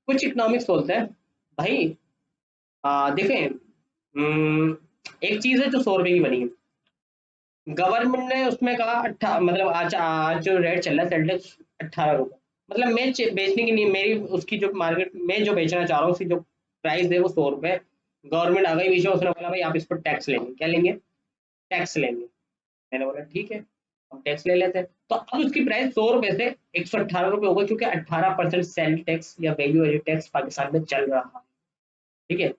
कुछ इकोनॉमिक्स बोलते हैं भाई, देखें, एक चीज है जो 100 रुपए की बनी है, गवर्नमेंट ने उसमें कहा मतलब आज आज जो रेट चल रहा है सेल्टेक्स 18 रुपए, मतलब मैं बेचने की नहीं, मेरी उसकी जो मार्केट में जो बेचना चाह रहा हूँ उसकी जो प्राइस है वो 100 रुपए। गवर्नमेंट आ गई बीच में, उसने बोला भाई आप इस पर टैक्स लेंगे, क्या लेंगे, टैक्स लेंगे। मैंने बोला ठीक है, हम टैक्स ले लेते हैं। तो अब उसकी प्राइस 100 रुपए से 118 रुपए हो गई, क्योंकि 18% सेल टैक्स या वैल्यू एडेड टैक्स पाकिस्तान में चल रहा है। ठीक है।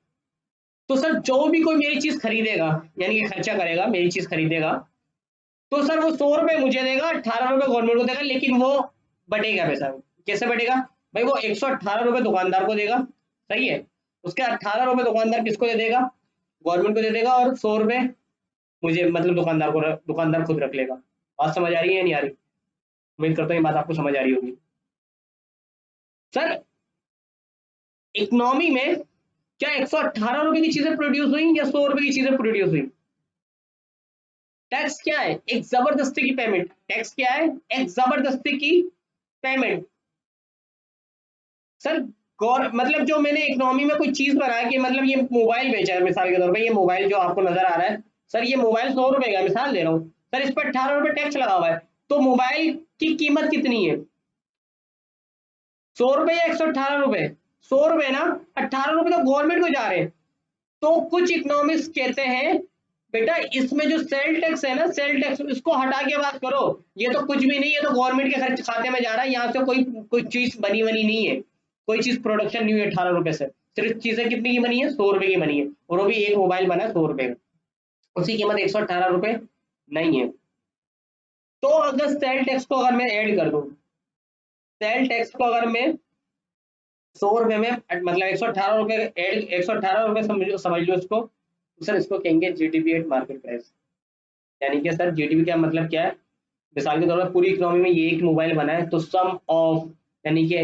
तो सर जो भी कोई मेरी चीज खरीदेगा, यानी कि खर्चा करेगा मेरी चीज खरीदेगा, तो सर वो 100 रुपए मुझे देगा, 18 रुपए गवर्नमेंट को देगा, लेकिन वो बटेगा पैसा, कैसे बटेगा, भाई वो 118 रुपए दुकानदार को देगा, सही है, उसके 18 रुपए दुकानदार किसको दे देगा, गवर्नमेंट को दे देगा, और 100 रुपए मुझे, मतलब दुकानदार को, दुकानदार खुद रख लेगा। बात समझ आ रही है या नहीं आ रही? उम्मीद करता हूँ ये बात आपको समझ आ रही होगी। सर इकोनॉमी में क्या 118 रुपए की चीजें प्रोड्यूस हुई या 100 रुपए की चीजें प्रोड्यूस हुई? टैक्स क्या है, एक जबरदस्ती की पेमेंट, टैक्स क्या है, एक जबरदस्ती की पेमेंट। सर गौर मतलब जो मैंने इकोनॉमी में कोई चीज बनाया कि मतलब ये मोबाइल बेचा है मिसाल के तौर पे, ये मोबाइल जो आपको नजर आ रहा है, सर ये मोबाइल 100 रुपए का, मिसाल दे रहा हूँ, सर इस पर 18 रुपए टैक्स लगा हुआ है, तो मोबाइल की कीमत कितनी है, 100 रुपए या 118 रुपए, 100 रुपए ना, 18 रुपए तो गवर्नमेंट को जा रहे हैं। तो कुछ इकोनॉमिक्स कहते हैं बेटा इसमें जो सेल टैक्स है ना, सेल टैक्स इसको हटा के बात करो, ये तो कुछ भी नहीं है, तो गवर्नमेंट के खर्च खाते में जा रहा है, यहाँ से कोई कोई चीज बनी बनी नहीं है, कोई चीज प्रोडक्शन नहीं हुई 18 रुपए से, सिर्फ चीजें कितनी की बनी है, 100 रुपए की बनी है, और वो भी एक मोबाइल बना है 100 रुपए का, उसकी कीमत 118 रुपए नहीं है। तो अगर सेल टैक्स को अगर मैं ऐड कर दूं, सेल टैक्स को अगर मैं 100 रुपए में, मतलब 118 रुपए एड, 118 रुपए समझ लो इसको, तो सर इसको कहेंगे जीडीपी एट मार्केट प्राइस। यानी कि सर जीडीपी का मतलब क्या है, मिसाल के तौर पर पूरी इकोनॉमी में ये एक मोबाइल बना है, तो सम ऑफ, यानी कि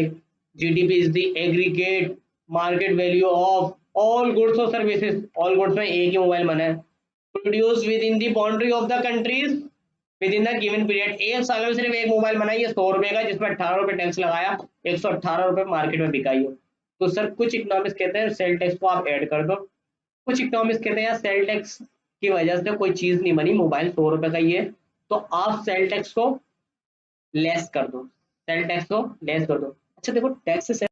GDP is the aggregate market value of all goods और सर्विसेज, ऑल गुड्स में एक ही मोबाइल बना है, produce with in the boundary of the countries with in the given period, एक साल में सिर्फ एक मोबाइल बना है, ये 100 रुपए का, जिसमें 18 रुपए टैक्स लगाया, 118 रुपए मार्केट में बिकाई हो। तो सर कुछ इकोनॉमिक्स कहते हैं सेल टैक्स को आप ऐड कर दो, कुछ इकोनॉमिक्स कहते हैं यार सेल टैक्स की वजह से कोई चीज नहीं बनी, मोबाइल 100 रुपए का ही है, तो आप सेल टैक्स को लेस कर दो, सेल टैक्स को लेस कर दो। अच्छा देखो टैक्स से